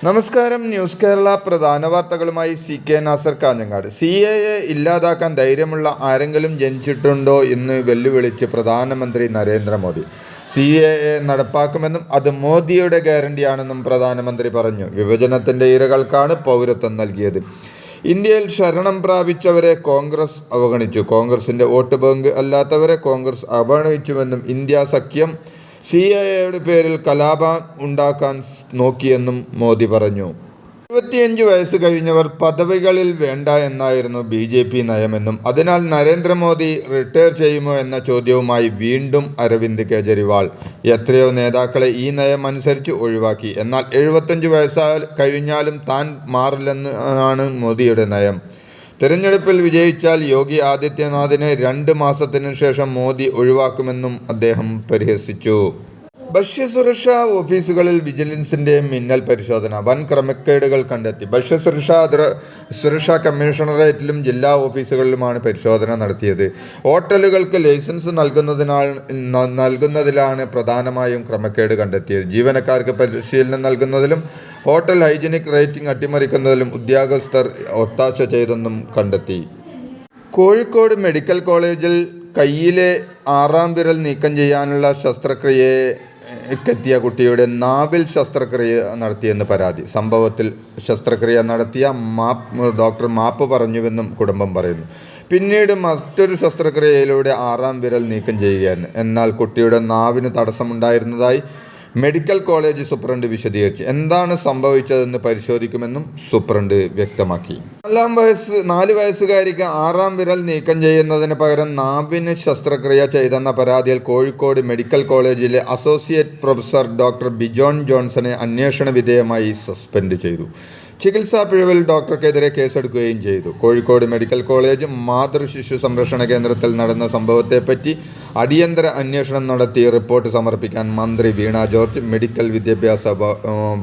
നമസ്കാരം. ന്യൂസ് കേരള പ്രധാന വാർത്തകളുമായി CK നാസർ കാഞ്ഞങ്ങാട്. CAA ഇല്ലാതാക്കാൻ ധൈര്യമുള്ള ആരെങ്കിലും ജനിച്ചിട്ടുണ്ടോ എന്ന് വെല്ലുവിളിച്ച് പ്രധാനമന്ത്രി നരേന്ദ്രമോദി. CAA നടപ്പാക്കുമെന്നും അത് മോദിയുടെ ഗ്യാരണ്ടിയാണെന്നും പ്രധാനമന്ത്രി പറഞ്ഞു. വിഭജനത്തിൻ്റെ ഇരകൾക്കാണ് പൗരത്വം നൽകിയത്. ഇന്ത്യയിൽ ശരണം പ്രാപിച്ചവരെ കോൺഗ്രസ് അവഗണിച്ചു. കോൺഗ്രസിൻ്റെ വോട്ട് ബാങ്ക് അല്ലാത്തവരെ കോൺഗ്രസ് അവഗണിച്ചുവെന്നും ഇന്ത്യ സഖ്യം CAAയുടെ പേരിൽ കലാപം ഉണ്ടാക്കാൻ നോക്കിയെന്നും മോദി പറഞ്ഞു. 25 വയസ്സ് കഴിഞ്ഞവർ പദവികളിൽ വേണ്ട എന്നായിരുന്നു BJP നയമെന്നും അതിനാൽ നരേന്ദ്രമോദി റിട്ടയർ ചെയ്യുമോ എന്ന ചോദ്യവുമായി വീണ്ടും അരവിന്ദ് കെജ്രിവാൾ. എത്രയോ നേതാക്കളെ ഈ നയം അനുസരിച്ച് ഒഴിവാക്കി. എന്നാൽ 75 വയസ്സ് കഴിഞ്ഞാലും താൻ മാറില്ലെന്നാണ് മോദിയുടെ നയം. തെരഞ്ഞെടുപ്പിൽ വിജയിച്ചാൽ യോഗി ആദിത്യനാഥിനെ 2 മാസത്തിനു ശേഷം മോദി ഒഴിവാക്കുമെന്നും അദ്ദേഹം പരിഹസിച്ചു. ഭക്ഷ്യസുരക്ഷാ ഓഫീസുകളിൽ വിജിലൻസിൻ്റെ മിന്നൽ പരിശോധന. വൻ ക്രമക്കേടുകൾ കണ്ടെത്തി. ഭക്ഷ്യസുരക്ഷാ കമ്മീഷണറേറ്റിലും ജില്ലാ ഓഫീസുകളിലുമാണ് പരിശോധന നടത്തിയത്. ഹോട്ടലുകൾക്ക് ലൈസൻസ് നൽകുന്നതിലാണ് പ്രധാനമായും ക്രമക്കേട് കണ്ടെത്തിയത്. ജീവനക്കാർക്ക് പരിശീലനം നൽകുന്നതിലും ഹോട്ടൽ ഹൈജീനിക് റേറ്റിംഗ് അട്ടിമറിക്കുന്നതിലും ഉദ്യോഗസ്ഥർ ഒത്താശ ചെയ്തെന്നും കണ്ടെത്തി. കോഴിക്കോട് മെഡിക്കൽ കോളേജിൽ കയ്യിലെ 6ാം വിരൽ നീക്കം ചെയ്യാനുള്ള ശസ്ത്രക്രിയക്കെത്തിയ കുട്ടിയുടെ നാവിൽ ശസ്ത്രക്രിയ നടത്തിയെന്ന് പരാതി. സംഭവത്തിൽ ശസ്ത്രക്രിയ നടത്തിയ ഡോക്ടർ മാപ്പ് പറഞ്ഞുവെന്നും കുടുംബം പറയുന്നു. പിന്നീട് മറ്റൊരു ശസ്ത്രക്രിയയിലൂടെ 6ാം വിരൽ നീക്കം ചെയ്യുകയായിരുന്നു. എന്നാൽ കുട്ടിയുടെ നാവിന് തടസ്സമുണ്ടായിരുന്നതായി മെഡിക്കൽ കോളേജ് സൂപ്രണ്ട് വിശദീകരിച്ചു. എന്താണ് സംഭവിച്ചതെന്ന് പരിശോധിക്കുമെന്നും സൂപ്രണ്ട് വ്യക്തമാക്കി. 4 വയസ്സുകാരിക്ക് 6ാം വിരൽ നീക്കം ചെയ്യുന്നതിന് പകരം നാവിന് ശസ്ത്രക്രിയ ചെയ്തെന്ന പരാതിയിൽ കോഴിക്കോട് മെഡിക്കൽ കോളേജിലെ അസോസിയേറ്റ് പ്രൊഫസർ ഡോക്ടർ ബിജോൺ ജോൺസനെ അന്വേഷണ വിധേയമായി സസ്പെൻഡ് ചെയ്തു. ചികിത്സാ പിഴവിൽ ഡോക്ടർക്കെതിരെ കേസെടുക്കുകയും ചെയ്തു. കോഴിക്കോട് മെഡിക്കൽ കോളേജ് മാതൃശിശു സംരക്ഷണ കേന്ദ്രത്തിൽ നടന്ന സംഭവത്തെപ്പറ്റി അടിയന്തര അന്വേഷണം നടത്തി റിപ്പോർട്ട് സമർപ്പിക്കാൻ മന്ത്രി വീണ ജോർജ് മെഡിക്കൽ വിദ്യാഭ്യാസ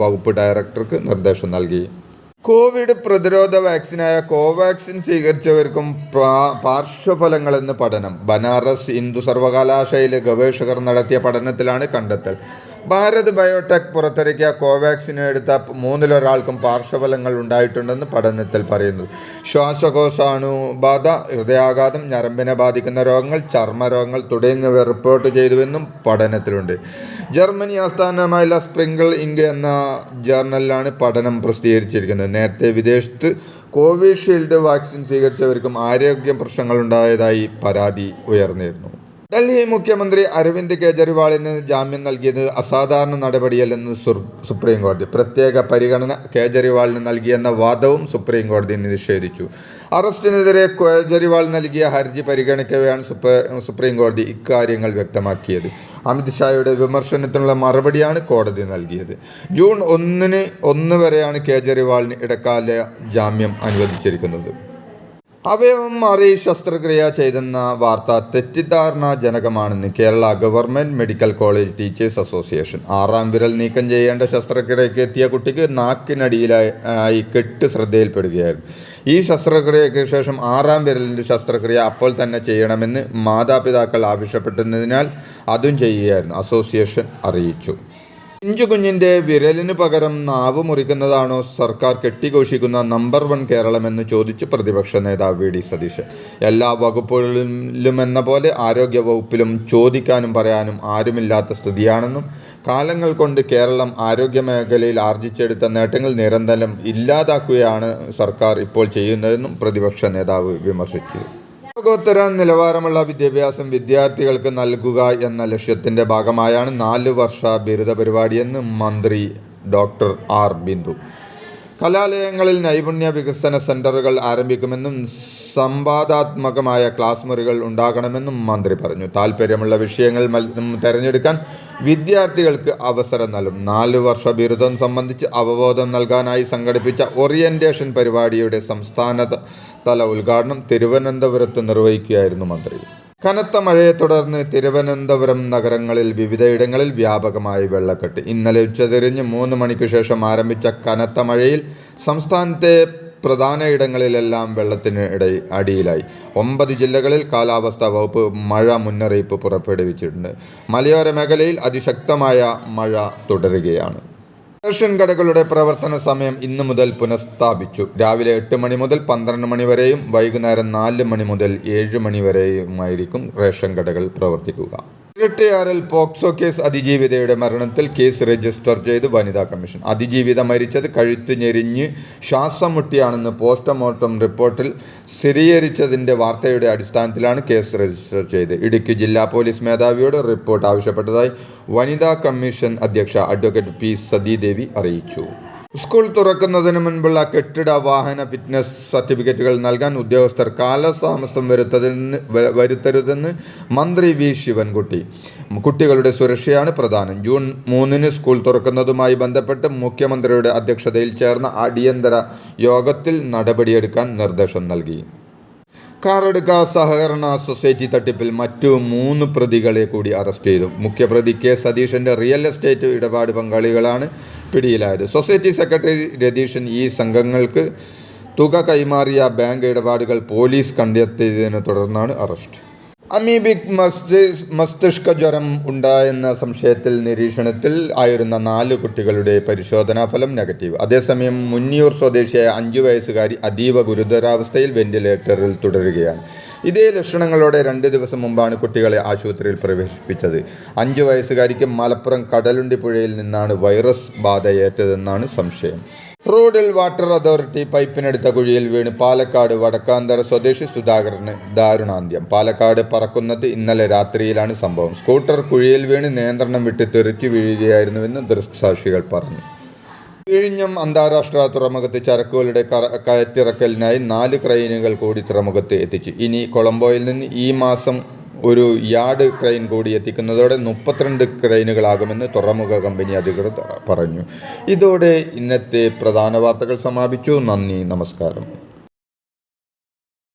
വകുപ്പ് ഡയറക്ടർക്ക് നിർദ്ദേശം നൽകി. കോവിഡ് പ്രതിരോധ വാക്സിനായ കോവാക്സിൻ സ്വീകരിച്ചവർക്കും പാർശ്വഫലങ്ങളെന്ന് പഠനം. ബനാറസ് ഹിന്ദു സർവകലാശാലയിലെ ഗവേഷകർ നടത്തിയ പഠനത്തിലാണ് കണ്ടെത്തൽ. ഭാരത് ബയോടെക് പുറത്തിറക്കിയ കോവാക്സിൻ എടുത്ത 3-ൽ-1 പാർശ്വഫലങ്ങൾ ഉണ്ടായിട്ടുണ്ടെന്ന് പഠനത്തിൽ പറയുന്നു. ശ്വാസകോശാണുബാധ, ഹൃദയാഘാതം, ഞരമ്പിനെ ബാധിക്കുന്ന രോഗങ്ങൾ, ചർമ്മരോഗങ്ങൾ തുടങ്ങിയവ റിപ്പോർട്ട് ചെയ്തുവെന്നും പഠനത്തിലുണ്ട്. ജർമ്മനി ആസ്ഥാനമായുള്ള സ്പ്രിംഗിൾ ഇങ്ക് എന്ന ജേർണലിലാണ് പഠനം പ്രസിദ്ധീകരിച്ചിരിക്കുന്നത്. നേരത്തെ വിദേശത്ത് കോവിഷീൽഡ് വാക്സിൻ സ്വീകരിച്ചവർക്കും ആരോഗ്യ പ്രശ്നങ്ങളുണ്ടായതായി പരാതി ഉയർന്നിരുന്നു. ഡൽഹി മുഖ്യമന്ത്രി അരവിന്ദ് കെജ്രിവാളിന് ജാമ്യം നൽകിയത് അസാധാരണ നടപടിയല്ലെന്ന് സുപ്രീം കോടതി. പ്രത്യേക പരിഗണന കെജ്രിവാളിന് നൽകിയെന്ന വാദവും സുപ്രീം കോടതി നിഷേധിച്ചു. അറസ്റ്റിനെതിരെ കെജ്രിവാൾ നൽകിയ ഹർജി പരിഗണിക്കവെയാണ് സുപ്രീം കോടതി ഇക്കാര്യങ്ങൾ വ്യക്തമാക്കിയത്. അമിത് ഷായുടെ വിമർശനത്തിനുള്ള മറുപടിയാണ് കോടതി നൽകിയത്. ജൂൺ 1 വരെയാണ് കെജ്രിവാളിന് ഇടക്കാല ജാമ്യം അനുവദിച്ചിരിക്കുന്നത്. അവയവം മാറി ശസ്ത്രക്രിയ ചെയ്തെന്ന വാർത്ത തെറ്റിദ്ധാരണാജനകമാണെന്ന് Kerala government medical college teachers association. 6ാം വിരൽ നീക്കം ചെയ്യേണ്ട ശസ്ത്രക്രിയയ്ക്ക് എത്തിയ കുട്ടിക്ക് നാക്കിനടിയിലായി കെട്ട് ശ്രദ്ധയിൽപ്പെടുകയായിരുന്നു. ഈ ശസ്ത്രക്രിയയ്ക്ക് ശേഷം 6ാം വിരലിൻ്റെ ശസ്ത്രക്രിയ അപ്പോൾ തന്നെ ചെയ്യണമെന്ന് മാതാപിതാക്കൾ ആവശ്യപ്പെട്ടതിനാൽ അതും ചെയ്യുകയായിരുന്നു, അസോസിയേഷൻ അറിയിച്ചു. പിഞ്ചുകുഞ്ഞിൻ്റെ വിരലിന് പകരം നാവ് മുറിക്കുന്നതാണോ സർക്കാർ കെട്ടിഘോഷിക്കുന്ന നമ്പർ 1 കേരളമെന്ന് ചോദിച്ച് പ്രതിപക്ഷ നേതാവ് VD സതീശൻ. എല്ലാ വകുപ്പുകളിലുമെന്ന പോലെ ആരോഗ്യ വകുപ്പിലും ചോദിക്കാനും പറയാനും ആരുമില്ലാത്ത സ്ഥിതിയാണെന്നും കാലങ്ങൾ കൊണ്ട് കേരളം ആരോഗ്യ മേഖലയിൽ ആർജിച്ചെടുത്ത നേട്ടങ്ങൾ നിരന്തരം ഇല്ലാതാക്കുകയാണ് സർക്കാർ ഇപ്പോൾ ചെയ്യുന്നതെന്നും പ്രതിപക്ഷ നേതാവ് വിമർശിച്ചു. ലോകോത്തര നിലവാരമുള്ള വിദ്യാഭ്യാസം വിദ്യാർത്ഥികൾക്ക് നൽകുക എന്ന ലക്ഷ്യത്തിൻ്റെ ഭാഗമായാണ് 4 വർഷ ബിരുദ പരിപാടിയെന്ന് മന്ത്രി ഡോക്ടർ ആർ ബിന്ദു. കലാലയങ്ങളിൽ നൈപുണ്യ വികസന സെൻ്ററുകൾ ആരംഭിക്കുമെന്നും സംവാദാത്മകമായ ക്ലാസ് മുറികൾ ഉണ്ടാകണമെന്നും മന്ത്രി പറഞ്ഞു. താൽപ്പര്യമുള്ള വിഷയങ്ങൾ തിരഞ്ഞെടുക്കാൻ വിദ്യാർത്ഥികൾക്ക് അവസരം നൽകും. 4 വർഷ ബിരുദം സംബന്ധിച്ച് അവബോധം നൽകാനായി സംഘടിപ്പിച്ച ഓറിയന്റേഷൻ പരിപാടിയുടെ സംസ്ഥാനതല ഉദ്ഘാടനം തിരുവനന്തപുരത്ത് നിർവഹിക്കുകയായിരുന്നു മന്ത്രി. കനത്ത മഴയെ തുടർന്ന് തിരുവനന്തപുരം നഗരങ്ങളിൽ വിവിധയിടങ്ങളിൽ വ്യാപകമായി വെള്ളക്കെട്ട്. ഇന്നലെ ഉച്ചതിരിഞ്ഞ് 3 മണിക്ക് ശേഷം ആരംഭിച്ച കനത്ത മഴയിൽ സംസ്ഥാനത്തെ പ്രധാന ഇടങ്ങളിലെല്ലാം വെള്ളത്തിന് അടിയിലായി. 9 ജില്ലകളിൽ കാലാവസ്ഥാ വകുപ്പ് മഴ മുന്നറിയിപ്പ് പുറപ്പെടുവിച്ചിട്ടുണ്ട്. മലയോര മേഖലയിൽ അതിശക്തമായ മഴ തുടരുകയാണ്. റേഷൻ കടകളുടെ പ്രവർത്തന സമയം ഇന്നു മുതൽ പുനഃസ്ഥാപിച്ചു. രാവിലെ 8 മണി മുതൽ 12 മണി വരെയും വൈകുന്നേരം 4 മണി മുതൽ 7 മണി വരെയുമായിരിക്കും റേഷൻ കടകൾ പ്രവർത്തിക്കുക. ഇരട്ടയാറിൽ പോക്സോ കേസ് അതിജീവിതയുടെ മരണത്തിൽ കേസ് രജിസ്റ്റർ ചെയ്ത് വനിതാ കമ്മീഷൻ. അതിജീവിത മരിച്ചത് കഴുത്ത് ഞെരിഞ്ഞ് ശ്വാസം മുട്ടിയാണെന്ന് പോസ്റ്റ്മോർട്ടം റിപ്പോർട്ടിൽ സ്ഥിരീകരിച്ചതിൻ്റെ വാർത്തയുടെ അടിസ്ഥാനത്തിലാണ് കേസ് രജിസ്റ്റർ ചെയ്തത്. ഇടുക്കി ജില്ലാ പോലീസ് മേധാവിയോട് റിപ്പോർട്ട് ആവശ്യപ്പെട്ടതായി വനിതാ കമ്മീഷൻ അധ്യക്ഷ അഡ്വക്കേറ്റ് പി സതീദേവി അറിയിച്ചു. സ്കൂൾ തുറക്കുന്നതിന് മുൻപുള്ള കെട്ടിട വാഹന ഫിറ്റ്നസ് സർട്ടിഫിക്കറ്റുകൾ നൽകാൻ ഉദ്യോഗസ്ഥർ കാലതാമസം വരുത്തരുതെന്ന് മന്ത്രി വി ശിവൻകുട്ടി. കുട്ടികളുടെ സുരക്ഷയാണ് പ്രധാനം. ജൂൺ 3 സ്കൂൾ തുറക്കുന്നതുമായി ബന്ധപ്പെട്ട് മുഖ്യമന്ത്രിയുടെ അധ്യക്ഷതയിൽ ചേർന്ന അടിയന്തര യോഗത്തിൽ നടപടിയെടുക്കാൻ നിർദ്ദേശം നൽകി. കാറടുക്ക സഹകരണ സൊസൈറ്റി തട്ടിപ്പിൽ മറ്റു 3 പ്രതികളെ കൂടി അറസ്റ്റ് ചെയ്തു. മുഖ്യപ്രതി കെ സതീശൻ്റെ റിയൽ എസ്റ്റേറ്റ് ഇടപാട് പങ്കാളികളാണ് പിടിയിലായത്. സൊസൈറ്റി സെക്രട്ടറി രതീശൻ ഈ സംഘങ്ങൾക്ക് തുക കൈമാറിയ ബാങ്ക് ഇടപാടുകൾ പോലീസ് കണ്ടെത്തിയതിനെ തുടർന്നാണ് അറസ്റ്റ്. അമീബിക് മസ്തിഷ്ക ജ്വരം ഉണ്ടായെന്ന സംശയത്തിൽ നിരീക്ഷണത്തിൽ ആയിരുന്ന 4 കുട്ടികളുടെ പരിശോധനാ ഫലം നെഗറ്റീവ്. അതേസമയം മുന്നിയൂർ സ്വദേശിയായ 5 വയസ്സുകാരി അതീവ ഗുരുതരാവസ്ഥയിൽ വെന്റിലേറ്ററിൽ തുടരുകയാണ്. ഇതേ ലക്ഷണങ്ങളോടെ 2 ദിവസം മുമ്പാണ് കുട്ടികളെ ആശുപത്രിയിൽ പ്രവേശിപ്പിച്ചത്. 5 വയസ്സുകാരിക്ക് മലപ്പുറം കടലുണ്ടി പുഴയിൽ നിന്നാണ് വൈറസ് ബാധയേറ്റതെന്നാണ് സംശയം. റോഡിൽ വാട്ടർ അതോറിറ്റി പൈപ്പിനെടുത്ത കുഴിയിൽ വീണ് പാലക്കാട് വടക്കാന്തര സ്വദേശി സുധാകരന് ദാരുണാന്ത്യം. പാലക്കാട് പറക്കുന്നത് ഇന്നലെ രാത്രിയിലാണ് സംഭവം. സ്കൂട്ടർ കുഴിയിൽ വീണ് നിയന്ത്രണം വിട്ട് തെറിച്ചു വീഴുകയായിരുന്നുവെന്ന് ദൃക്സാക്ഷികൾ പറഞ്ഞു. വിഴിഞ്ഞം അന്താരാഷ്ട്ര തുറമുഖത്ത് ചരക്കുകളുടെ കയറ്റിറക്കലിനായി 4 ക്രെയിനുകൾ കൂടി തുറമുഖത്ത് എത്തിച്ചു. ഇനി കൊളംബോയിൽ നിന്ന് ഈ മാസം ഒരു യാർഡ് ക്രെയിൻ കൂടി എത്തിക്കുന്നതോടെ 32 ക്രെയിനുകളാകുമെന്ന് തുറമുഖ കമ്പനി അധികൃതർ പറഞ്ഞു. ഇതോടെ ഇന്നത്തെ പ്രധാന വാർത്തകൾ സമാപിച്ചു. നന്ദി, നമസ്കാരം.